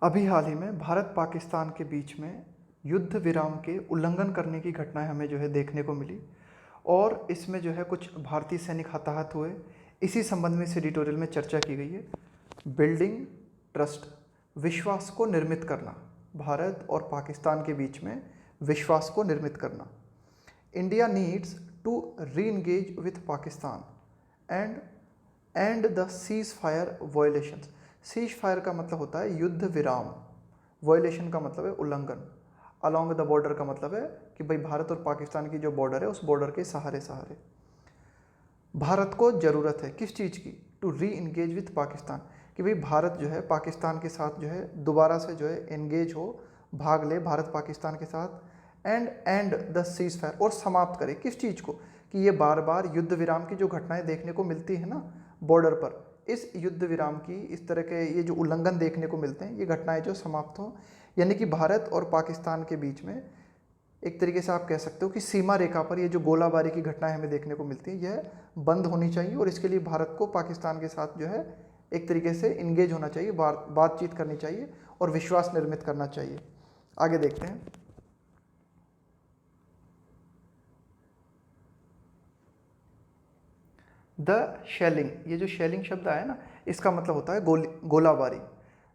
अभी हाल ही में भारत पाकिस्तान के बीच में युद्ध विराम के उल्लंघन करने की घटनाएं हमें जो है देखने को मिली और इसमें जो है कुछ भारतीय सैनिक हताहत हुए। इसी संबंध में इस एडिटोरियल में चर्चा की गई है। बिल्डिंग ट्रस्ट, विश्वास को निर्मित करना, भारत और पाकिस्तान के बीच में विश्वास को निर्मित करना। India needs to reengage with Pakistan and the ceasefire violations. Ceasefire का मतलब होता है युद्ध विराम, वायोलेशन का मतलब है उल्लंघन, अलॉन्ग द बॉर्डर का मतलब है कि भाई भारत और पाकिस्तान की जो बॉर्डर है उस बॉर्डर के सहारे सहारे भारत को ज़रूरत है किस चीज़ की? टू री इंगेज विथ पाकिस्तान, कि भाई भारत जो है पाकिस्तान के साथ जो है दोबारा से जो है एंगेज हो, भाग ले भारत पाकिस्तान के साथ। एंड द सीज फायर, और समाप्त करे किस चीज़ को? कि ये बार बार युद्ध विराम की जो घटनाएं देखने को मिलती है ना बॉर्डर पर, इस युद्ध विराम की इस तरह के ये जो उल्लंघन देखने को मिलते हैं, ये घटनाएं जो समाप्त हों, यानी कि भारत और पाकिस्तान के बीच में एक तरीके से आप कह सकते हो कि सीमा रेखा पर ये जो गोलाबारी की घटनाएं हमें देखने को मिलती हैं यह बंद होनी चाहिए। और इसके लिए भारत को पाकिस्तान के साथ जो है एक तरीके से इंगेज होना चाहिए, बातचीत करनी चाहिए और विश्वास निर्मित करना चाहिए। आगे देखते हैं। द शेलिंग, ये जो शेलिंग शब्द आया ना, इसका मतलब होता है गोलाबारी।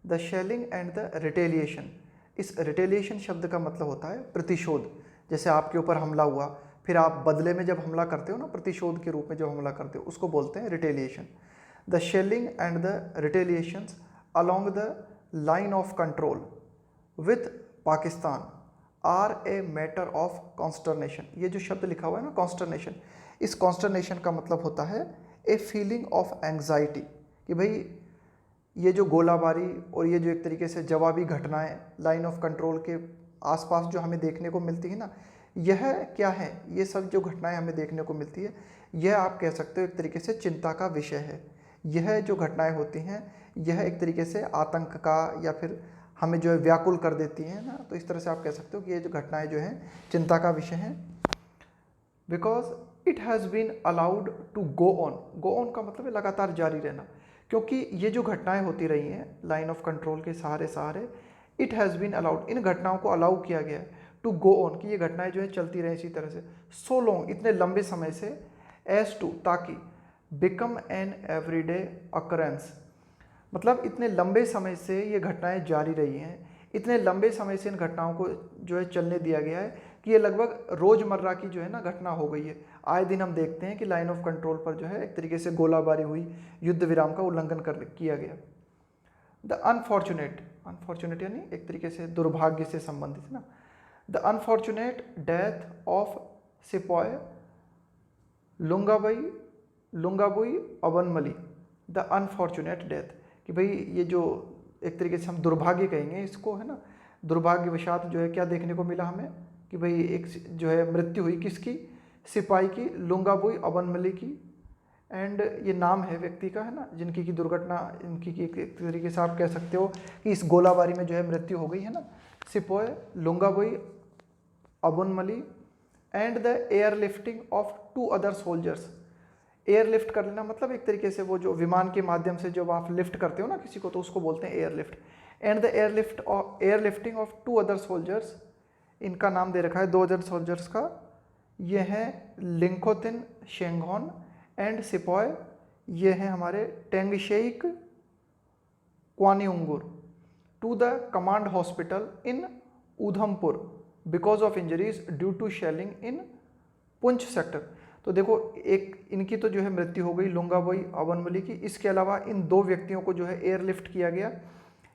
The shelling and the retaliation, इस रिटेलिएशन शब्द का मतलब होता है प्रतिशोध। जैसे आपके ऊपर हमला हुआ, फिर आप बदले में जब हमला करते हो ना, प्रतिशोध के रूप में जब हमला करते हो, उसको बोलते हैं retaliation. The shelling and the retaliations along the line of control with Pakistan are a matter of consternation. ये जो शब्द लिखा हुआ है ना कॉन्स्टरनेशन, इस कॉन्स्टरनेशन का मतलब होता है ए फीलिंग ऑफ एंग्जाइटी, कि भाई ये जो गोलाबारी और ये जो एक तरीके से जवाबी घटनाएं लाइन ऑफ कंट्रोल के आसपास जो हमें देखने को मिलती है ना, यह क्या है? ये सब जो घटनाएं हमें देखने को मिलती है, यह आप कह सकते हो एक तरीके से चिंता का विषय है। यह जो घटनाएं होती हैं, यह एक तरीके से आतंक का या फिर हमें जो है व्याकुल कर देती हैं ना, तो इस तरह से आप कह सकते हो कि ये जो घटनाएं जो हैं चिंता का विषय हैं। Because it has been allowed to go on का मतलब है लगातार जारी रहना, क्योंकि ये जो घटनाएं होती रही हैं लाइन ऑफ कंट्रोल के सहारे सहारे, इट हैज़ बीन अलाउड, इन घटनाओं को अलाउ किया गया है टू गो ऑन, कि ये घटनाएं जो है चलती रहें इसी तरह से सो लॉन्ग, इतने लंबे समय से, एज टू, ताकि, बिकम एन एवरीडे अकरेंस, मतलब इतने लंबे समय से ये घटनाएं जारी रही हैं, इतने लंबे समय से इन घटनाओं को जो है चलने दिया गया है कि ये लगभग रोज़मर्रा की जो है ना घटना हो गई है। आए दिन हम देखते हैं कि लाइन ऑफ कंट्रोल पर जो है एक तरीके से गोलाबारी हुई, युद्ध विराम का उल्लंघन किया गया। द अनफॉर्चुनेट यानी एक तरीके से दुर्भाग्य से संबंधित ना, the unfortunate death of sepoy Lungabui Abonmai, the unfortunate death, कि भाई ये जो एक तरीके से हम दुर्भाग्य कहेंगे इसको, है ना, दुर्भाग्यवशात जो है क्या देखने को मिला हमें कि भाई एक जो है मृत्यु हुई किसकी? सिपाही की, लुंगाबुई अबनमली की। एंड ये नाम है व्यक्ति का, है ना, जिनकी की दुर्घटना, इनकी की एक तरीके से आप कह सकते हो कि इस गोलाबारी में जो है मृत्यु हो गई, है ना, sepoy Lungabui Abonmai. And the airlifting of 2 other soldiers, airlift कर लेना मतलब एक तरीके से वो जो विमान के माध्यम से जब आप लिफ्ट करते हो ना किसी को, तो उसको बोलते हैं airlift. And the airlifting of 2 other soldiers, इनका नाम दे रखा है 2 अदर सोल्जर्स का, ये हैं लिंकोथिन शेंगहोन एंड सिपॉय, ये हैं हमारे Tengsheik Kwaniungur, to the command hospital in Udhampur because of injuries due to shelling in Poonch sector. तो देखो, एक इनकी तो जो है मृत्यु हो गई लुंगाबुई अबनमली की, इसके अलावा इन 2 व्यक्तियों को जो है एयरलिफ्ट किया गया।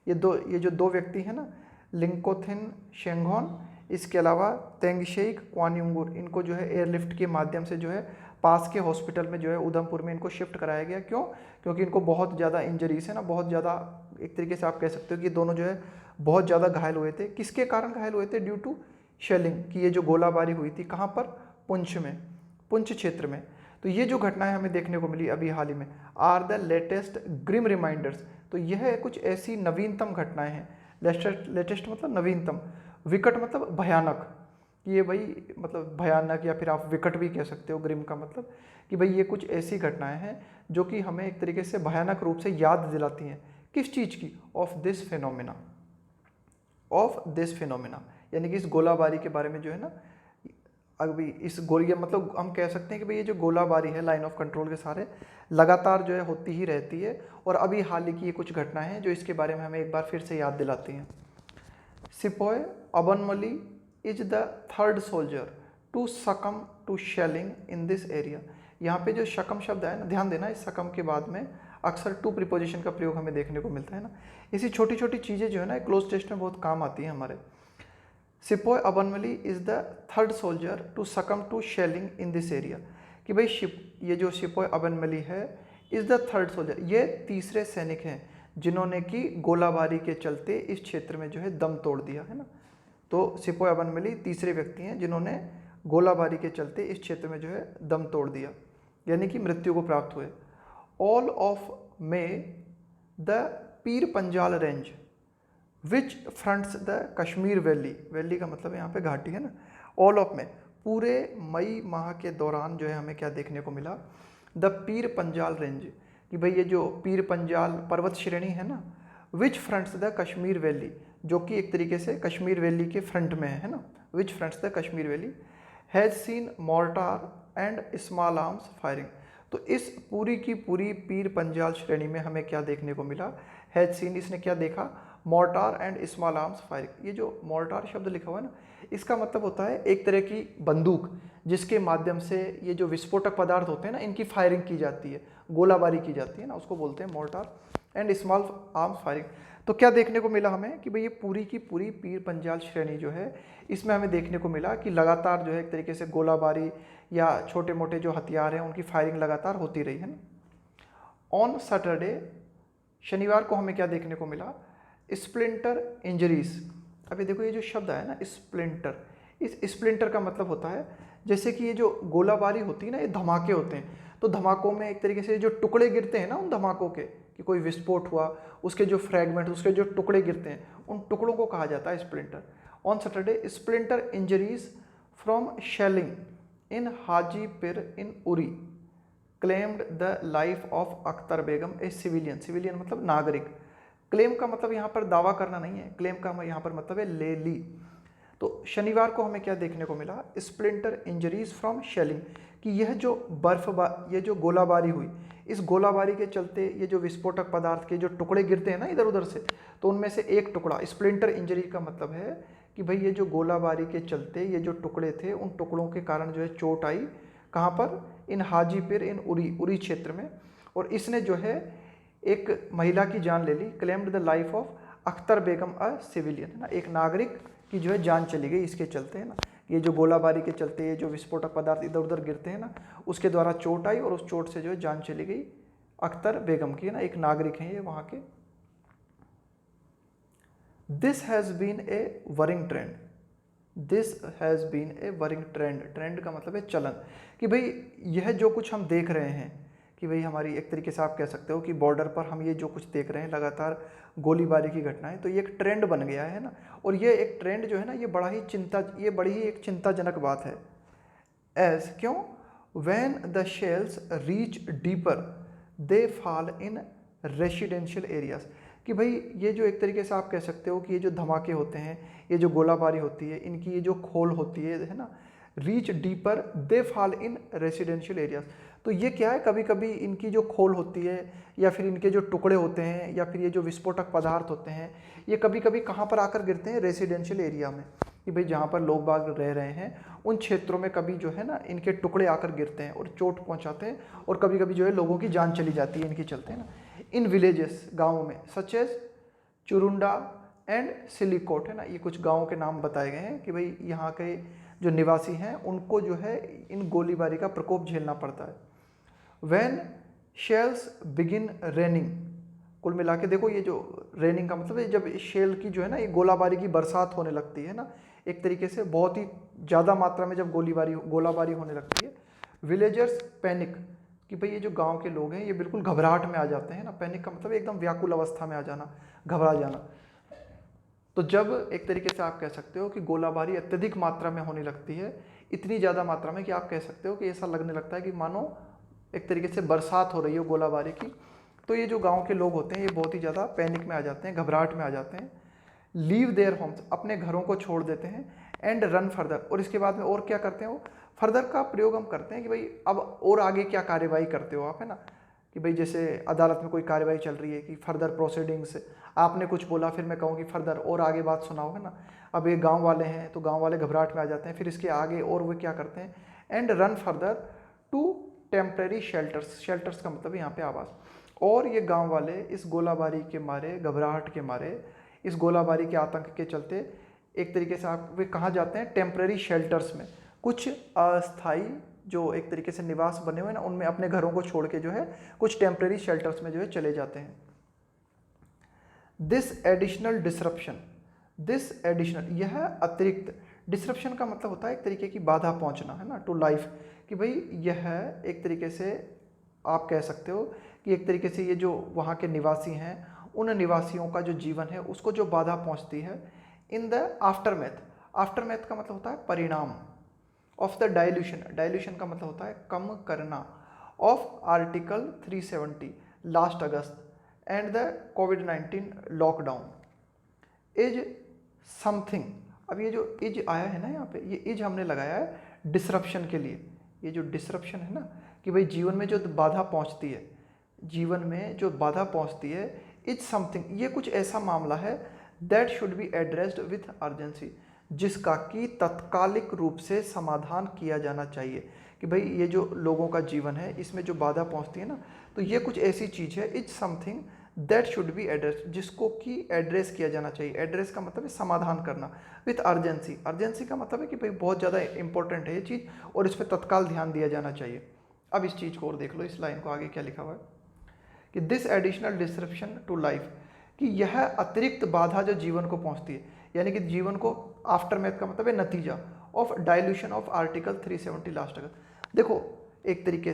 ये जो 2 व्यक्ति हैं ना, लिंकोथिन शेंगहोन, इसके अलावा तेंगशेइक क्वानिउंगुर, इनको जो है एयरलिफ्ट के माध्यम से जो है पास के हॉस्पिटल में जो है उधमपुर में इनको शिफ्ट कराया गया। क्यों? क्योंकि इनको बहुत ज़्यादा इंजरीज है ना, बहुत ज़्यादा एक तरीके से आप कह सकते हो कि दोनों जो है बहुत ज़्यादा घायल हुए थे। किसके कारण घायल हुए थे? ड्यू टू शेलिंग, कि ये जो गोलाबारी हुई थी कहाँ पर? पुंछ में, पुंछ क्षेत्र में। तो ये जो घटनाएं हमें देखने को मिली अभी हाल ही में, are the latest grim reminders, तो यह कुछ ऐसी नवीनतम घटनाएं हैं। लेटेस्ट मतलब नवीनतम, विकट मतलब भयानक, ये भाई मतलब भयानक, या फिर आप विकट भी कह सकते हो, ग्रिम का मतलब कि भाई ये कुछ ऐसी घटनाएं हैं जो कि हमें एक तरीके से भयानक रूप से याद दिलाती हैं किस चीज़ की? Of this phenomena, of this phenomena, यानी कि इस गोलाबारी के बारे में जो है ना, अभी इस गोलिया मतलब हम कह सकते हैं कि भाई ये जो गोलाबारी है लाइन ऑफ कंट्रोल के सारे लगातार जो है होती ही रहती है, और अभी हाल ही की ये कुछ घटनाएं हैं जो इसके बारे में हमें एक बार फिर से याद दिलाती हैं। Sepoy Abonmai is the third soldier to succumb to shelling in this area. यहाँ पे जो शकम शब्द है ना, ध्यान देना, इस सकम के बाद में अक्सर टू प्रीपोजिशन का प्रयोग हमें देखने को मिलता है ना। इसी छोटी छोटी चीज़ें जो है ना क्लोज टेस्ट में बहुत काम आती हैं हमारे। Sepoy Abonmai is the third soldier to succumb to shelling in this area, कि भाई ये जो सिपोय अबनमली है इज़ द थर्ड सोल्जर, ये तीसरे सैनिक हैं जिन्होंने कि गोलाबारी के चलते इस क्षेत्र में जो है दम तोड़ दिया है ना। तो सिपोय अबनमली तीसरे व्यक्ति हैं जिन्होंने गोलाबारी के चलते इस क्षेत्र में जो है दम तोड़ दिया, यानी कि मृत्यु को प्राप्त हुए। All of May the Pir Panjal range which fronts the Kashmir valley, valley का मतलब यहाँ पे घाटी है ना। ऑल ऑफ में पूरे मई माह के दौरान जो है हमें क्या देखने को मिला, द पीर पंजाल रेंज, कि भाई ये जो पीर पंजाल पर्वत श्रेणी है ना, which fronts the Kashmir valley, जो कि एक तरीके से कश्मीर वैली के फ्रंट में है ना, which fronts the Kashmir valley, has seen mortar and small arms firing. तो इस पूरी की पूरी पीर पंजाल श्रेणी में हमें क्या देखने को मिला, हैज़ सीन, इसने क्या देखा, mortar and small arms firing. ये जो मोर्टार शब्द लिखा हुआ है ना, इसका मतलब होता है एक तरह की बंदूक जिसके माध्यम से ये जो विस्फोटक पदार्थ होते हैं ना, इनकी फायरिंग की जाती है, गोलाबारी की जाती है ना, उसको बोलते हैं mortar and small arms firing. तो क्या देखने को मिला हमें कि भाई ये पूरी की पूरी पीर पंजाल श्रेणी जो है, इसमें हमें देखने को मिला कि लगातार जो है एक तरीके से गोलाबारी या छोटे मोटे जो हथियार हैं उनकी फायरिंग लगातार होती रही है ना। ऑन सैटरडे, शनिवार को हमें क्या देखने को मिला, स्प्लिंटर इंजरीज। अभी देखो ये जो शब्द है ना स्प्लिंटर, इस स्प्लिंटर का मतलब होता है जैसे कि ये जो गोलाबारी होती है ना, ये धमाके होते हैं, तो धमाकों में एक तरीके से जो टुकड़े गिरते हैं ना उन धमाकों के, कि कोई विस्फोट हुआ, उसके जो फ्रैगमेंट, उसके जो टुकड़े गिरते हैं, उन टुकड़ों को कहा जाता है splinter. On Saturday splinter injuries from shelling in Hajipir in Uri claimed the life of Akhtar Begum a civilian. Civilian मतलब नागरिक। क्लेम का मतलब यहाँ पर दावा करना नहीं है, क्लेम का यहाँ पर मतलब है ले ली। तो शनिवार को हमें क्या देखने को मिला, स्प्लिंटर इंजरीज फ्रॉम शेलिंग, कि यह जो ये जो गोलाबारी हुई, इस गोलाबारी के चलते ये जो विस्फोटक पदार्थ के जो टुकड़े गिरते हैं ना इधर उधर से, तो उनमें से एक टुकड़ा, स्प्लिंटर इंजरी का मतलब है कि भाई ये जो गोलाबारी के चलते ये जो टुकड़े थे, उन टुकड़ों के कारण जो है चोट आई, कहाँ पर, इन हाजीपिर इन उरी क्षेत्र में, और इसने जो है एक महिला की जान ले ली। Claimed the life of Akhtar Begum a civilian, है ना, एक नागरिक की जो है जान चली गई इसके चलते, है ना, ये जो गोलाबारी के चलते ये जो विस्फोटक पदार्थ इधर उधर गिरते हैं ना, उसके द्वारा चोट आई और उस चोट से जो है जान चली गई अख्तर बेगम की, है ना, एक नागरिक हैं ये वहाँ के। This has been a worrying trend, this has been a worrying trend, trend का मतलब है चलन, कि भाई यह जो कुछ हम देख रहे हैं, कि भाई हमारी एक तरीके से आप कह सकते हो कि बॉर्डर पर हम ये जो कुछ देख रहे हैं लगातार गोलीबारी की घटनाएं, तो ये एक ट्रेंड बन गया है ना, और ये एक ट्रेंड जो है ना, ये बड़ी ही एक चिंताजनक बात है। एज क्यों, when the shells reach deeper they fall in residential areas, कि भाई ये जो एक तरीके से आप कह सकते हो कि ये जो धमाके होते हैं, ये जो गोलाबारी होती है, इनकी ये जो खोल होती है ना, reach deeper they fall in residential areas, तो ये क्या है, कभी कभी इनकी जो खोल होती है या फिर इनके जो टुकड़े होते हैं या फिर ये जो विस्फोटक पदार्थ होते हैं, ये कभी कभी कहाँ पर आकर गिरते हैं, रेसिडेंशियल एरिया में, कि भाई जहाँ पर लोग बाग रह रहे हैं उन क्षेत्रों में कभी जो है ना इनके टुकड़े आकर गिरते हैं और चोट पहुँचाते हैं, और कभी कभी जो है लोगों की जान चली जाती है इनके चलते, है ना। इन विलेजेस, गाँवों में, सच एज चुरुंडा एंड सिलिकोट, है ना, ये कुछ गाँवों के नाम बताए गए हैं कि भाई यहाँ के जो निवासी हैं उनको जो है इन गोलीबारी का प्रकोप झेलना पड़ता है। व्हेन शेल्स बिगिन रेनिंग, कुल मिला के देखो ये जो रेनिंग का मतलब है जब शेल की जो है ना ये गोलाबारी की बरसात होने लगती है ना, एक तरीके से बहुत ही ज़्यादा मात्रा में जब गोलाबारी होने लगती है। विलेजर्स पैनिक, कि भाई ये जो गांव के लोग हैं ये बिल्कुल घबराहट में आ जाते हैं ना, पैनिक का मतलब एकदम व्याकुल अवस्था में आ जाना, घबरा जाना। तो जब एक तरीके से आप कह सकते हो कि गोलाबारी अत्यधिक मात्रा में होने लगती है, इतनी ज़्यादा मात्रा में कि आप कह सकते हो कि ऐसा लगने लगता है कि मानो एक तरीके से बरसात हो रही हो गोलाबारी की, तो ये जो गांव के लोग होते हैं ये बहुत ही ज़्यादा पैनिक में आ जाते हैं, घबराहट में आ जाते हैं। लीव देयर होम्स, अपने घरों को छोड़ देते हैं, एंड रन फर्दर, और इसके बाद में और क्या करते हैं वो फर्दर का प्रयोग हम करते हैं कि भाई अब और आगे क्या कार्यवाही करते हो आप, है ना, कि भाई जैसे अदालत में कोई कार्यवाही चल रही है कि फर्दर प्रोसीडिंग्स, आपने कुछ बोला फिर मैं कहूँ कि फर्दर और आगे बात सुनाओ, है ना। अब ये गांव वाले हैं तो गांव वाले घबराहट में आ जाते हैं, फिर इसके आगे और वो क्या करते हैं, and run further to temporary shelters, shelters का मतलब यहाँ पे आवास। और ये गांव वाले इस गोलाबारी के मारे, घबराहट के मारे, इस गोलाबारी के आतंक के चलते एक तरीके से आप वे कहाँ जाते हैं, टेम्परेरी शेल्टर्स में, कुछ अस्थाई जो एक तरीके से निवास बने हुए ना, उनमें अपने घरों को छोड़ के जो है कुछ टेम्परेरी शेल्टर्स में जो है चले जाते हैं। This additional disruption, this additional, यह अतिरिक्त, डिसरप्शन का मतलब होता है एक तरीके की बाधा पहुंचना, है ना, टू लाइफ, कि भाई यह एक तरीके से आप कह सकते हो कि एक तरीके से ये जो वहाँ के निवासी हैं उन निवासियों का जो जीवन है उसको जो बाधा पहुँचती है, इन द आफ्टरमैथ, आफ्टरमैथ का मतलब होता है परिणाम, ऑफ द डाइल्यूशन, डाइल्यूशन का मतलब होता है कम करना, of article 370 last August and the covid lockdown is something. अब ये जो इज आया है ना यहाँ पे, ये इज हमने लगाया है डिसरप्शन के लिए। ये जो डिसरप्शन है ना कि भाई जीवन में जो बाधा पहुँचती है, जीवन में जो बाधा पहुँचती है, इज समथिंग, ये कुछ ऐसा मामला है that should be addressed with urgency, जिसका कि तत्कालिक रूप से समाधान किया जाना चाहिए। कि भाई ये जो लोगों का जीवन है इसमें जो बाधा पहुंचती है ना, तो ये कुछ ऐसी चीज़ है, is something that should be address, जिसको कि एड्रेस किया जाना चाहिए। एड्रेस का मतलब है समाधान करना, विथ अर्जेंसी, अर्जेंसी का मतलब है कि भाई बहुत ज़्यादा इंपॉर्टेंट है ये चीज़ और इस पर तत्काल ध्यान दिया जाना चाहिए। अब इस चीज़ को और देख लो, इस लाइन को आगे क्या लिखा हुआ है कि this additional disruption to life, कि यह अतिरिक्त बाधा जो जीवन को पहुंचती है, यानी कि जीवन को, आफ्टर मैथ का मतलब है नतीजा, of dilution of article 370 last August. देखो एक तरीके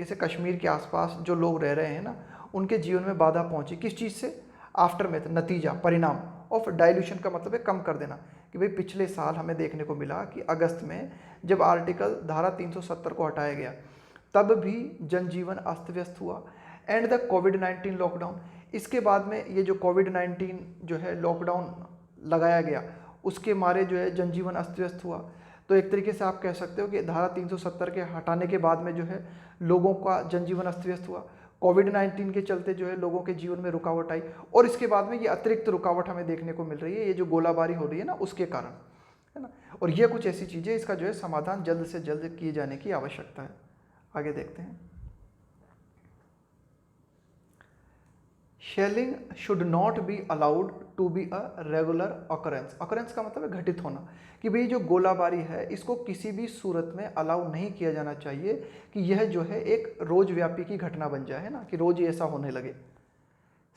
से कश्मीर के आसपास जो लोग रह रहे हैं ना, उनके जीवन में बाधा पहुंची किस चीज़ से, आफ्टर मैथ, नतीजा, परिणाम, ऑफ डाइल्यूशन का मतलब है कम कर देना। कि भाई पिछले साल हमें देखने को मिला कि अगस्त में जब आर्टिकल धारा 370 को हटाया गया तब भी जनजीवन अस्त व्यस्त हुआ, एंड द कोविड-19 लॉकडाउन, इसके बाद में ये जो कोविड-19 जो है लॉकडाउन लगाया गया उसके मारे जो है जनजीवन अस्त व्यस्त हुआ। तो एक तरीके से आप कह सकते हो कि धारा 370 के हटाने के बाद में जो है लोगों का जनजीवन अस्त व्यस्त हुआ, कोविड-19 के चलते जो है लोगों के जीवन में रुकावट आई, और इसके बाद में ये अतिरिक्त रुकावट हमें देखने को मिल रही है, ये जो गोलाबारी हो रही है ना उसके कारण, है ना। और ये कुछ ऐसी चीज़ें, इसका जो है समाधान जल्द से जल्द किए जाने की आवश्यकता है। आगे देखते हैं। Shelling should not be allowed to be a regular occurrence, occurrence का मतलब है घटित होना, कि भाई जो गोलाबारी है इसको किसी भी सूरत में अलाउ नहीं किया जाना चाहिए कि यह जो है एक रोजव्यापी की घटना बन जाए, है ना, कि रोज ऐसा होने लगे।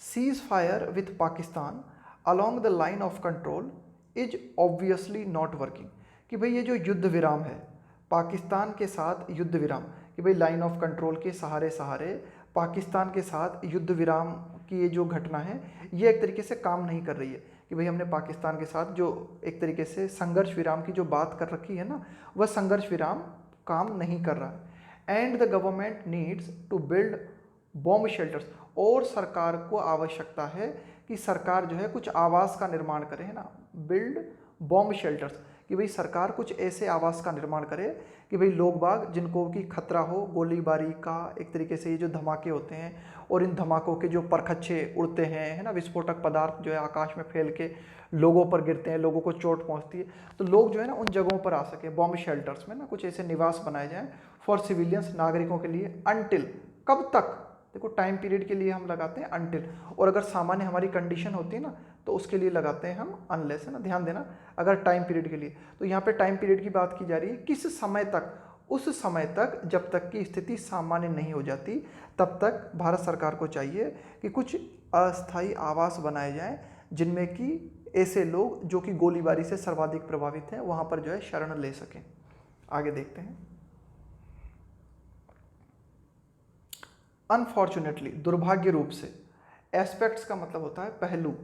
Cease fire with Pakistan along the line of control is obviously not working, कि भाई ये जो युद्ध विराम है पाकिस्तान के साथ, युद्ध विराम, कि भाई लाइन ऑफ कंट्रोल के सहारे सहारे पाकिस्तान के साथ युद्ध विराम की ये जो घटना है ये एक तरीके से काम नहीं कर रही है। कि भाई हमने पाकिस्तान के साथ जो एक तरीके से संघर्ष विराम की जो बात कर रखी है ना, वह संघर्ष विराम काम नहीं कर रहा है। And the government needs to build bomb shelters, और सरकार को आवश्यकता है कि सरकार जो है कुछ आवास का निर्माण करे, है ना, बिल्ड बॉम्ब शेल्टर्स, कि भाई सरकार कुछ ऐसे आवास का निर्माण करे कि भाई लोग बाग जिनको कि खतरा हो गोलीबारी का, एक तरीके से ये जो धमाके होते हैं और इन धमाकों के जो परखच्चे उड़ते हैं, है ना, विस्फोटक पदार्थ जो है आकाश में फैल के लोगों पर गिरते हैं, लोगों को चोट पहुंचती है, तो लोग जो है ना उन जगहों पर आ सके, बॉम्ब शेल्टर्स में ना कुछ ऐसे निवास बनाए जाएं फॉर सिविलियंस, नागरिकों के लिए, अनटिल, कब तक, देखो टाइम पीरियड के लिए हम लगाते हैं अनटिल, और अगर सामान्य हमारी कंडीशन होती है ना तो उसके लिए लगाते हैं हम अनलेस, है ना, ध्यान देना, अगर टाइम पीरियड के लिए, तो यहाँ पे टाइम पीरियड की बात की जा रही है, किस समय तक, उस समय तक जब तक की स्थिति सामान्य नहीं हो जाती तब तक भारत सरकार को चाहिए कि कुछ अस्थायी आवास बनाए जाएं जिनमें कि ऐसे लोग जो कि गोलीबारी से सर्वाधिक प्रभावित हैं वहाँ पर जो है शरण ले सकें। आगे देखते हैं। अनफॉर्चुनेटली, दुर्भाग्य रूप से, एस्पेक्ट्स का मतलब होता है पहलू,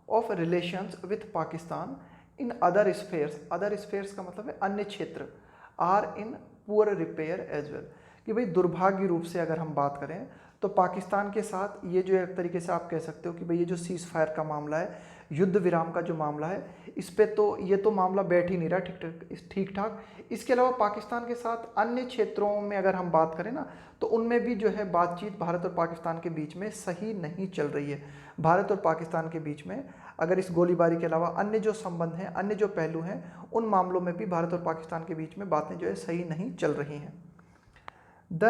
of relations with Pakistan in other spheres, other spheres का मतलब है अन्य क्षेत्र, are in poor repair as well, कि भाई दुर्भाग्य रूप से अगर हम बात करें तो पाकिस्तान के साथ ये जो एक तरीके से आप कह सकते हो कि भाई ये जो सीज फायर का मामला है, युद्ध विराम का जो मामला है, इस पे तो ये तो मामला बैठ ही नहीं रहा ठीक ठाक। इसके अलावा पाकिस्तान के साथ अन्य क्षेत्रों में अगर हम बात करें ना, तो उनमें भी जो है बातचीत भारत और पाकिस्तान के बीच में सही नहीं चल रही है। भारत और पाकिस्तान के बीच में अगर इस गोलीबारी के अलावा अन्य जो संबंध हैं, अन्य जो पहलू हैं, उन मामलों में भी भारत और पाकिस्तान के बीच में बातें जो है सही नहीं चल रही हैं। द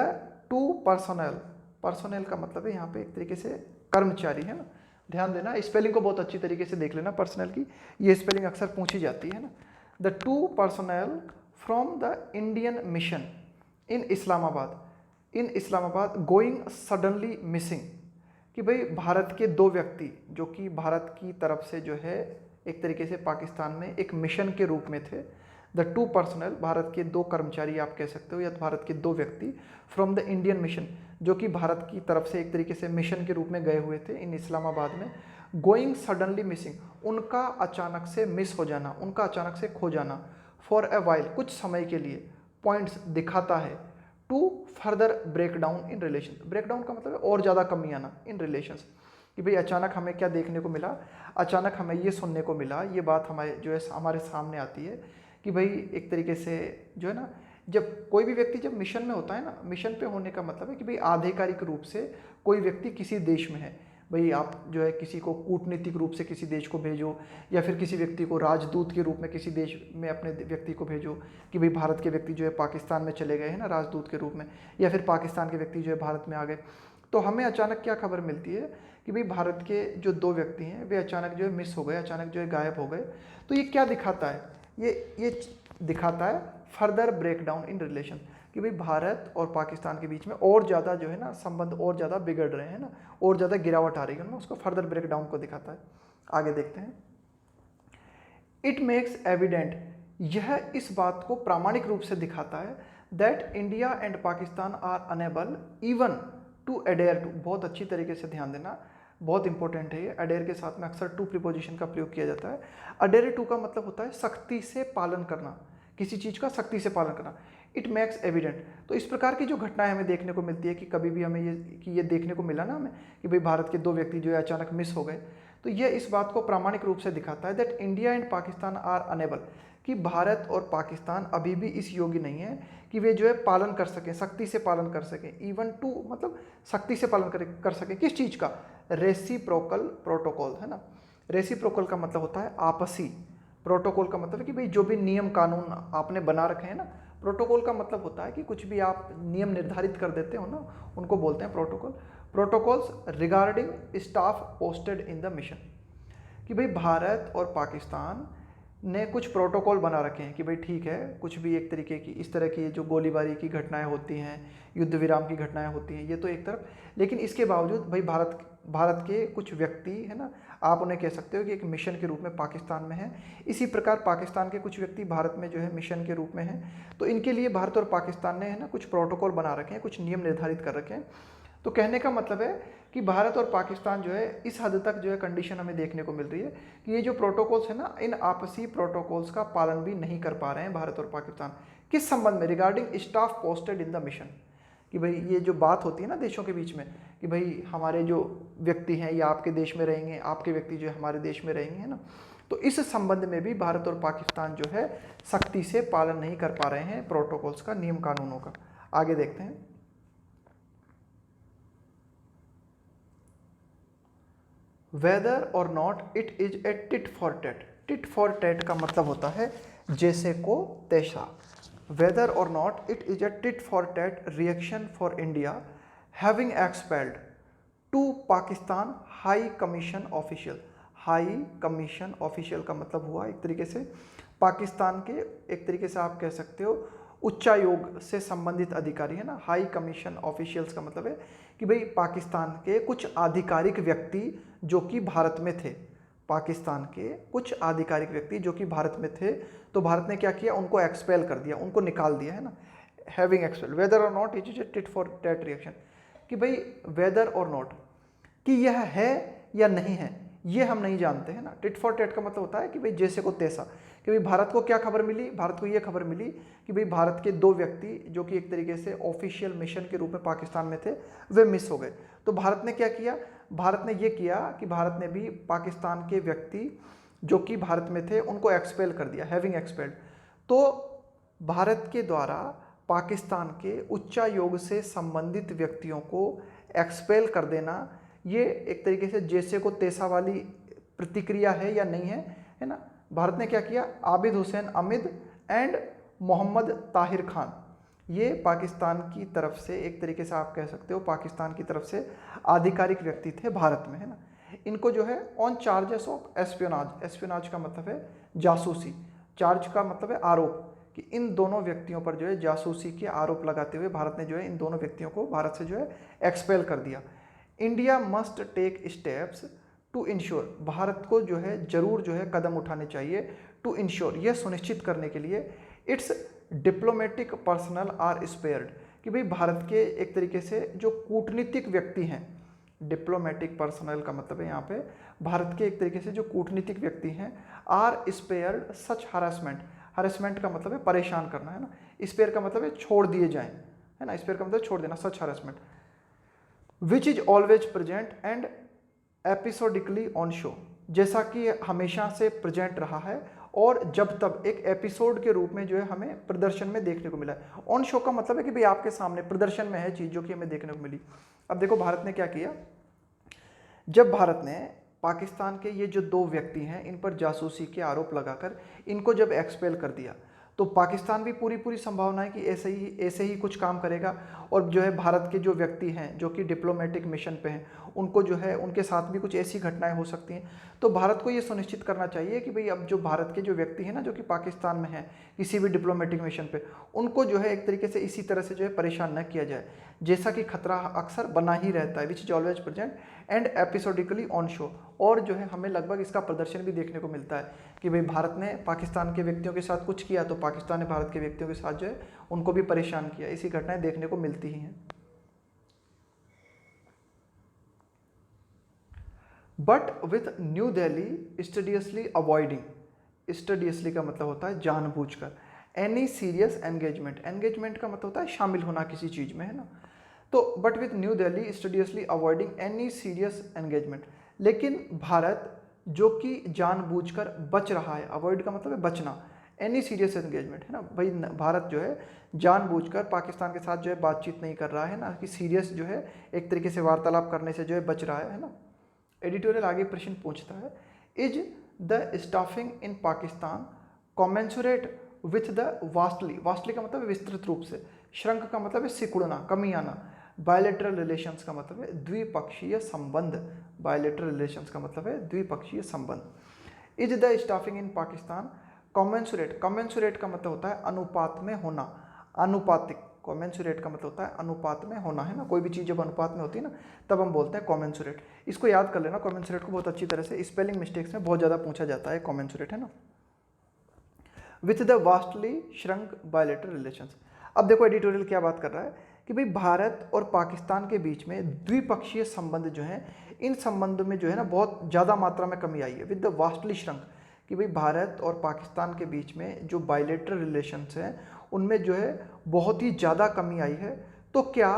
टू पर्सोनेल का मतलब है यहाँ पे एक तरीके से कर्मचारी, है ना। ध्यान देना, स्पेलिंग को बहुत अच्छी तरीके से देख लेना पर्सनल की, ये स्पेलिंग अक्सर पूछी जाती है ना। The two personnel from the Indian mission in Islamabad going suddenly missing, कि भाई भारत के दो व्यक्ति जो कि भारत की तरफ से जो है एक तरीके से पाकिस्तान में एक मिशन के रूप में थे। द टू पर्सनल, भारत के दो कर्मचारी आप कह सकते हो, या भारत के दो व्यक्ति फ्रॉम द इंडियन मिशन, जो कि भारत की तरफ से एक तरीके से मिशन के रूप में गए हुए थे इन इस्लामाबाद में। गोइंग सडनली मिसिंग, उनका अचानक से मिस हो जाना, उनका अचानक से खो जाना। फॉर ए वाइल, कुछ समय के लिए। पॉइंट्स, दिखाता है। To further break down in relation, break down का मतलब है और ज़्यादा कमी आना इन रिलेशंस, कि भाई अचानक हमें क्या देखने को मिला, अचानक हमें ये सुनने को मिला, ये बात हमारे जो है हमारे सामने आती है कि भाई एक तरीके से जो है ना, जब कोई भी व्यक्ति जब मिशन में होता है ना, मिशन पे होने का मतलब है कि भाई आधिकारिक रूप से कोई व्यक्ति किसी देश में है। भाई आप जो है किसी को कूटनीतिक रूप से किसी देश को भेजो, या फिर किसी व्यक्ति को राजदूत के रूप में किसी देश में अपने व्यक्ति को भेजो, कि भाई भारत के व्यक्ति जो है पाकिस्तान में चले गए हैं ना राजदूत के रूप में, या फिर पाकिस्तान के व्यक्ति जो है भारत में आ गए। तो हमें अचानक क्या खबर मिलती है कि भाई भारत के जो दो व्यक्ति हैं वे अचानक जो है मिस हो गए, अचानक जो है गायब हो गए। तो ये क्या दिखाता है, ये दिखाता है further break down in relation, कि भाई भारत और पाकिस्तान के बीच में और ज़्यादा जो है ना संबंध और ज़्यादा बिगड़ रहे हैं ना, और ज़्यादा गिरावट आ रही है ना, उसको फर्दर ब्रेक डाउन को दिखाता है। आगे देखते हैं। इट मेक्स एविडेंट, यह इस बात को प्रामाणिक रूप से दिखाता है that India and Pakistan are unable even to adhere to, बहुत अच्छी तरीके से ध्यान देना, बहुत इंपॉर्टेंट है ये। अडेयर के साथ में अक्सर टू प्रीपोजिशन का प्रयोग किया जाता है। अडेयर टू का मतलब होता है सख्ती से पालन करना, किसी चीज़ का सख्ती से पालन करना। इट मेक्स एविडेंट, तो इस प्रकार की जो घटनाएं हमें देखने को मिलती है कि कभी भी हमें ये देखने को मिला ना हमें कि भाई भारत के दो व्यक्ति जो है अचानक मिस हो गए, तो यह इस बात को प्रामाणिक रूप से दिखाता है that India and Pakistan are unable, कि भारत और पाकिस्तान अभी भी इस योग्य नहीं है कि वे जो है पालन कर सकें, सख्ती से पालन कर सकें। इवन टू मतलब सख्ती से पालन कर सकें किस चीज़ का, रेसिप्रोकल प्रोटोकॉल, है ना। रेसिप्रोकल का मतलब होता है आपसी, प्रोटोकॉल का मतलब है कि भाई जो भी नियम कानून आपने बना रखे हैं ना, प्रोटोकॉल का मतलब होता है कि कुछ भी आप नियम निर्धारित कर देते हो ना, उनको बोलते हैं protocol. Protocols regarding staff posted in the mission, कि भाई भारत और पाकिस्तान ने कुछ प्रोटोकॉल बना रखे हैं कि भाई ठीक है, कुछ भी एक तरीके की इस तरह की जो गोलीबारी की घटनाएं होती हैं, युद्ध विराम की घटनाएं होती हैं, ये तो एक तरफ, लेकिन इसके बावजूद भाई भारत के कुछ व्यक्ति है ना, आप उन्हें कह सकते हो कि एक मिशन के रूप में पाकिस्तान में है। इसी प्रकार पाकिस्तान के कुछ व्यक्ति भारत में जो है मिशन के रूप में हैं। तो इनके लिए भारत और पाकिस्तान ने है ना कुछ प्रोटोकॉल बना रखे हैं, कुछ नियम निर्धारित कर रखे हैं। तो कहने का मतलब है कि भारत और पाकिस्तान जो है इस हद तक जो है कंडीशन हमें देखने को मिल रही है कि ये जो प्रोटोकॉल्स है ना, इन आपसी प्रोटोकॉल्स का पालन भी नहीं कर पा रहे हैं भारत और पाकिस्तान। किस संबंध में, regarding staff posted in the mission, कि भाई ये जो बात होती है ना देशों के बीच में कि भाई हमारे जो व्यक्ति हैं या आपके देश में रहेंगे, आपके व्यक्ति जो है हमारे देश में रहेंगे, है ना। तो इस संबंध में भी भारत और पाकिस्तान जो है सख्ती से पालन नहीं कर पा रहे हैं प्रोटोकॉल्स का, नियम कानूनों का। आगे देखते हैं। Whether or not it is a tit for tat, tit for tat का मतलब होता है जैसे को तैसा। Whether or not it is a tit for tat reaction for India having expelled to Pakistan high commission official. High commission official का मतलब हुआ एक तरीके से पाकिस्तान के, एक तरीके से आप कह सकते हो उच्चायोग से संबंधित अधिकारी, है ना। हाई कमीशन ऑफिशियल्स का मतलब है कि भाई पाकिस्तान के कुछ आधिकारिक व्यक्ति जो कि भारत में थे, पाकिस्तान के कुछ आधिकारिक व्यक्ति जो कि भारत में थे, तो भारत ने क्या किया, उनको एक्सपेल कर दिया, उनको निकाल दिया, है ना। Having expel, weather or not it is a tit for tat reaction, कि भाई वेदर और नॉट, कि यह है या नहीं है ये हम नहीं जानते, है ना। टिट फॉर टैट का मतलब होता है कि भाई जैसे को तैसा, कि भाई भारत को क्या खबर मिली, भारत को ये खबर मिली कि भाई भारत के दो व्यक्ति जो कि एक तरीके से ऑफिशियल मिशन के रूप में पाकिस्तान में थे वे मिस हो गए। तो भारत ने क्या किया, भारत ने ये किया कि भारत ने भी पाकिस्तान के व्यक्ति जो कि भारत में थे उनको एक्सपेल कर दिया, हैविंग एक्सपेल्ड। तो भारत के द्वारा पाकिस्तान के उच्चायोग से संबंधित व्यक्तियों को एक्सपेल कर देना, ये एक तरीके से जैसे को तैसा वाली प्रतिक्रिया है या नहीं है ना। भारत ने क्या किया, आबिद हुसैन अमीद एंड मोहम्मद ताहिर खान, ये पाकिस्तान की तरफ से एक तरीके से आप कह सकते हो पाकिस्तान की तरफ से आधिकारिक व्यक्ति थे भारत में, है ना। इनको जो है on charges of espionage, espionage का मतलब है जासूसी, चार्ज का मतलब है आरोप, कि इन दोनों व्यक्तियों पर जो है जासूसी के आरोप लगाते हुए भारत ने जो है इन दोनों व्यक्तियों को भारत से जो है एक्सपेल कर दिया। India must take steps to ensure, भारत को जो है जरूर जो है कदम उठाने चाहिए टू इंश्योर, यह सुनिश्चित करने के लिए it's diplomatic personnel are spared, कि भाई भारत के एक तरीके से जो कूटनीतिक व्यक्ति हैं, डिप्लोमेटिक पर्सनल का मतलब है यहाँ पे भारत के एक तरीके से जो कूटनीतिक व्यक्ति हैं, are spared such harassment, harassment का मतलब है परेशान करना, है ना। स्पेयर का मतलब है छोड़ दिए जाएं, है ना, स्पेयर का मतलब छोड़ देना, such harassment, which is always present and episodically on show, जैसा कि हमेशा से प्रेजेंट रहा है और जब तब एक एपिसोड के रूप में जो है हमें प्रदर्शन में देखने को मिला है। ऑन शो का मतलब है कि भाई आपके सामने प्रदर्शन में है चीज़ जो कि हमें देखने को मिली। अब देखो भारत ने क्या किया, जब भारत ने पाकिस्तान के ये जो दो व्यक्ति हैं इन पर जासूसी के आरोप लगाकर इनको जब एक्सपेल कर दिया, तो पाकिस्तान भी पूरी संभावना है कि ऐसे ही कुछ काम करेगा और जो है भारत के जो व्यक्ति हैं जो कि डिप्लोमेटिक मिशन पे हैं उनको जो है उनके साथ भी कुछ ऐसी घटनाएं हो सकती हैं। तो भारत को ये सुनिश्चित करना चाहिए कि भाई अब जो भारत के जो व्यक्ति हैं ना जो कि पाकिस्तान में हैं किसी भी डिप्लोमेटिक मिशन पे, उनको जो है एक तरीके से इसी तरह से जो है परेशान न किया जाए, जैसा कि खतरा अक्सर बना ही रहता है, which is always present and episodically on show. और जो है हमें लगभग इसका प्रदर्शन भी देखने को मिलता है कि भाई भारत ने पाकिस्तान के व्यक्तियों के साथ कुछ किया तो पाकिस्तान ने भारत के व्यक्तियों के साथ जो है उनको भी परेशान किया, ऐसी घटनाएं देखने को मिलती ही हैं। But with New Delhi studiously avoiding, studiously का मतलब होता है जानबूझकर, एनी सीरियस एंगेजमेंट, एंगेजमेंट का मतलब होता है शामिल होना किसी चीज़ में, है ना। तो but with New Delhi studiously avoiding any serious engagement, लेकिन भारत जो कि जानबूझकर बच रहा है, अवॉइड का मतलब है बचना, एनी सीरियस एंगेजमेंट, है ना। भाई भारत जो है जानबूझकर पाकिस्तान के साथ जो है बातचीत नहीं कर रहा है ना, कि सीरियस जो है एक तरीके से वार्तालाप करने से जो है बच रहा है ना। एडिटोरियल आगे प्रश्न पूछता है, is the staffing in Pakistan commensurate with the vastly, vastly का मतलब है विस्तृत रूप से, श्रंक का मतलब है सिकुड़ना, कमी आना, बायलैटरल रिलेशंस का मतलब है द्विपक्षीय संबंध, बायलैटरल रिलेशंस का मतलब है द्विपक्षीय संबंध। Is the staffing in Pakistan कॉमेंसुरेट, कॉमेंसुरेट का मतलब होता है अनुपात में होना, अनुपातिक, कॉमेंसुरेट का मतलब होता है अनुपात में होना, है ना। कोई भी चीज़ जब अनुपात में होती है ना तब हम बोलते हैं कॉमेंसुरेट। इसको याद कर लेना, कॉमेंसुरेट को बहुत अच्छी तरह से, स्पेलिंग मिस्टेक्स में बहुत ज़्यादा पूछा जाता है कॉमेंसुरेट, है ना। With the vastly shrunk bilateral relations. अब देखो एडिटोरियल क्या बात कर रहा है कि भाई भारत और पाकिस्तान के बीच में द्विपक्षीय संबंध जो है, इन संबंधों में जो है ना बहुत ज़्यादा मात्रा में कमी आई है। विद द वास्टली श्रंक, कि भाई भारत और पाकिस्तान के बीच में जो बायलैटरल रिलेशंस हैं उनमें जो है बहुत ही ज़्यादा कमी आई है। तो क्या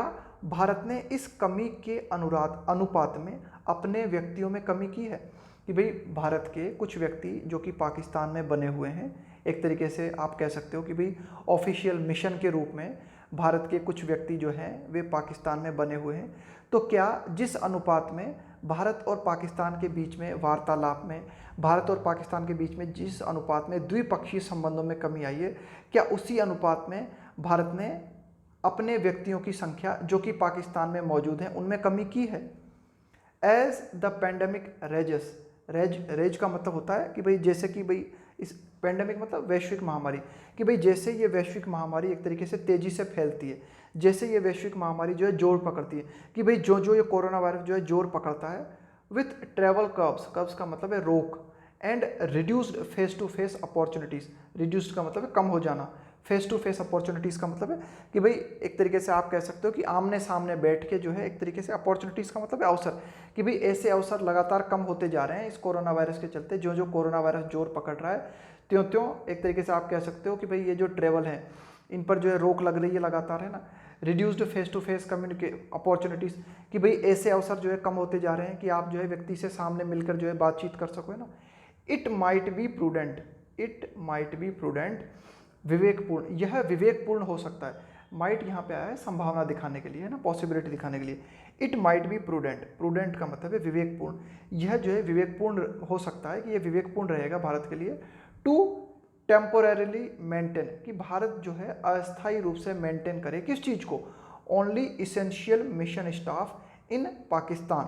भारत ने इस कमी के अनुपात में अपने व्यक्तियों में कमी की है, कि भाई भारत के कुछ व्यक्ति जो कि पाकिस्तान में बने हुए हैं, एक तरीके से आप कह सकते हो कि भाई ऑफिशियल मिशन के रूप में भारत के कुछ व्यक्ति जो हैं वे पाकिस्तान में बने हुए हैं। तो क्या जिस अनुपात में भारत और पाकिस्तान के बीच में वार्तालाप में, भारत और पाकिस्तान के बीच में जिस अनुपात में द्विपक्षीय संबंधों में कमी आई है, क्या उसी अनुपात में भारत ने अपने व्यक्तियों की संख्या जो कि पाकिस्तान में मौजूद हैं उनमें कमी की है। As the pandemic rages, rage का मतलब होता है कि भाई जैसे कि भाई इस पेंडेमिक मतलब वैश्विक महामारी, कि भाई जैसे ये वैश्विक महामारी एक तरीके से तेज़ी से फैलती है, जैसे ये वैश्विक महामारी जो है जोर पकड़ती है, कि भाई जो ये कोरोना वायरस जो है जोर पकड़ता है, विथ ट्रेवल कर्व्स, कर्व्स का मतलब है रोक, and reduced face to face opportunities, reduced का मतलब है कम हो जाना, फेस टू फेस अपॉर्चुनिटीज़ का मतलब है कि भाई एक तरीके से आप कह सकते हो कि आमने सामने बैठ के जो है एक तरीके से अपॉर्चुनिटीज़ का मतलब है अवसर, कि भाई ऐसे अवसर लगातार कम होते जा रहे हैं इस कोरोना वायरस के चलते। जो कोरोना वायरस जोर पकड़ रहा है त्यों एक तरीके से आप कह सकते हो कि भाई ये जो ट्रेवल है इन पर जो है रोक लग रही है लगातार, है ना। Reduced face to face communication opportunities, कि भाई ऐसे अवसर जो है कम होते जा रहे हैं कि आप जो है व्यक्ति से सामने मिलकर जो है बातचीत कर सको, है ना। It might be prudent, it might be prudent, विवेकपूर्ण, यह विवेकपूर्ण हो सकता है। माइट यहाँ पे आया है संभावना दिखाने के लिए, है ना, पॉसिबिलिटी दिखाने के लिए। It might be prudent, prudent का मतलब है विवेकपूर्ण, यह जो है विवेकपूर्ण हो सकता है, कि यह विवेकपूर्ण रहेगा भारत के लिए। टू टेम्पोरेरली मेंटेन, कि भारत जो है अस्थायी रूप से मेंटेन करे किस चीज़ को, ओनली इसेंशियल मिशन स्टाफ इन पाकिस्तान,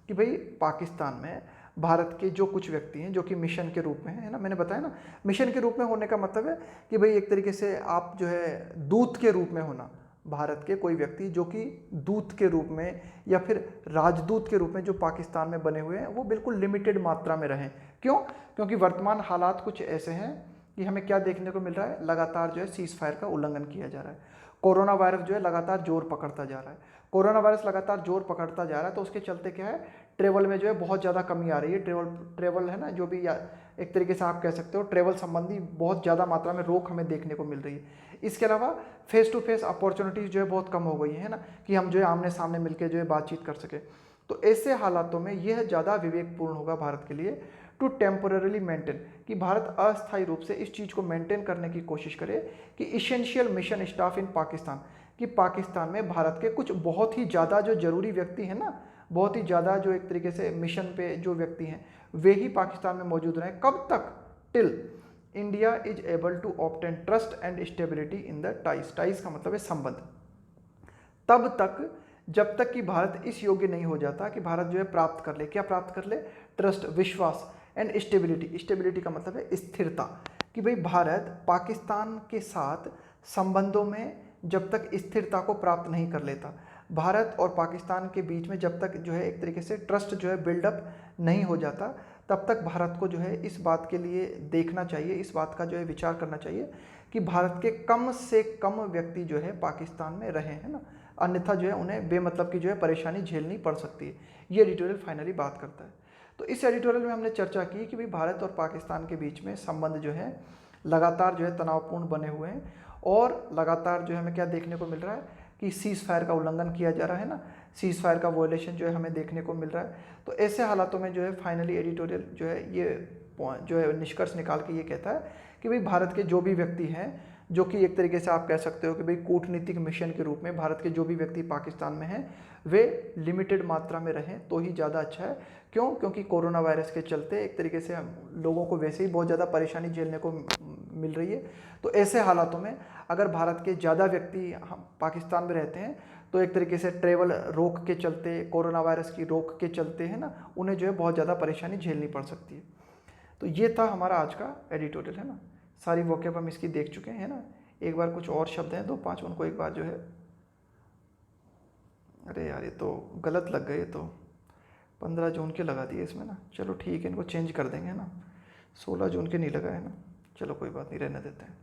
कि भाई पाकिस्तान में भारत के जो कुछ व्यक्ति हैं जो कि मिशन के रूप में है ना, मैंने बताया ना, मिशन के रूप में होने का मतलब है कि भाई एक तरीके से आप जो है दूत के रूप में होना, भारत के कोई व्यक्ति जो कि दूत के रूप में या फिर राजदूत के रूप में जो पाकिस्तान में बने हुए हैं, वो बिल्कुल लिमिटेड मात्रा में रहें। क्यों? क्योंकि वर्तमान हालात कुछ ऐसे हैं कि हमें क्या देखने को मिल रहा है, लगातार जो है सीज फायर का उल्लंघन किया जा रहा है। कोरोना वायरस जो है लगातार जोर पकड़ता जा रहा है, कोरोना वायरस लगातार जोर पकड़ता जा रहा है, तो उसके चलते क्या है, ट्रेवल में जो है बहुत ज़्यादा कमी आ रही है। ट्रेवल है ना, जो भी एक तरीके से आप कह सकते हो ट्रेवल संबंधी बहुत ज़्यादा मात्रा में रोक हमें देखने को मिल रही है। इसके अलावा फेस टू फेस अपॉर्चुनिटीज़ जो है बहुत कम हो गई है ना, कि हम जो है आमने सामने मिलकर जो है बातचीत कर सके। तो ऐसे हालातों में यह ज़्यादा विवेकपूर्ण होगा भारत के लिए टू टेम्पोरली मेंटेन, कि भारत अस्थायी रूप से इस चीज़ को मेंटेन करने की कोशिश करे कि इसेंशियल मिशन स्टाफ इन पाकिस्तान, कि पाकिस्तान में भारत के कुछ बहुत ही ज़्यादा जो जरूरी व्यक्ति हैं ना, बहुत ही ज़्यादा जो एक तरीके से मिशन पे जो व्यक्ति हैं वे ही पाकिस्तान में मौजूद रहें। कब तक? Till India is able to obtain trust and stability in the ties, ties का मतलब है संबंध, तब तक जब तक कि भारत इस योग्य नहीं हो जाता कि भारत जो है प्राप्त कर ले, क्या प्राप्त कर ले? ट्रस्ट, विश्वास, एंड स्टेबिलिटी, स्टेबिलिटी का मतलब है स्थिरता, कि भाई भारत पाकिस्तान के साथ संबंधों में जब तक स्थिरता को प्राप्त नहीं कर लेता, भारत और पाकिस्तान के बीच में जब तक जो है एक तरीके से ट्रस्ट जो है बिल्डअप नहीं हो जाता, तब तक भारत को जो है इस बात के लिए देखना चाहिए, इस बात का जो है विचार करना चाहिए कि भारत के कम से कम व्यक्ति जो है पाकिस्तान में रहें, है ना, अन्यथा जो है उन्हें बेमतलब की जो है परेशानी झेलनी पड़ सकती है। ये एडिटोरियल फाइनली बात करता है। तो इस एडिटोरियल में हमने चर्चा की कि भाई भारत और पाकिस्तान के बीच में संबंध जो है लगातार जो है तनावपूर्ण बने हुए हैं, और लगातार जो है हमें क्या देखने को मिल रहा है कि सीज फायर का उल्लंघन किया जा रहा है ना, सीज फायर का वॉयलेशन जो है हमें देखने को मिल रहा है। तो ऐसे हालातों में जो है फाइनली एडिटोरियल जो है ये जो है निष्कर्ष निकाल के ये कहता है कि भाई भारत के जो भी व्यक्ति हैं, जो कि एक तरीके से आप कह सकते हो कि भाई कूटनीतिक मिशन के रूप में भारत के जो भी व्यक्ति पाकिस्तान में हैं वे लिमिटेड मात्रा में रहें तो ही ज़्यादा अच्छा है। क्यों? क्योंकि कोरोना वायरस के चलते एक तरीके से लोगों को वैसे ही बहुत ज़्यादा परेशानी झेलने को मिल रही है। तो ऐसे हालातों में अगर भारत के ज़्यादा व्यक्ति हम पाकिस्तान में रहते हैं तो एक तरीके से ट्रेवल रोक के चलते, कोरोना वायरस की रोक के चलते है ना, उन्हें जो है बहुत ज़्यादा परेशानी झेलनी पड़ सकती है। तो ये था हमारा आज का एडिटोरियल, है ना, सारी वोकैब हम इसकी देख चुके हैं ना। एक बार कुछ और शब्द हैं 2-5 उनको एक बार जो है, अरे यार ये तो गलत लग गए, तो 15 जून के लगा दिए इसमें ना, चलो ठीक है इनको चेंज कर देंगे, है ना, 16 जून के नहीं लगा है ना, चलो कोई बात नहीं, रहने देते हैं।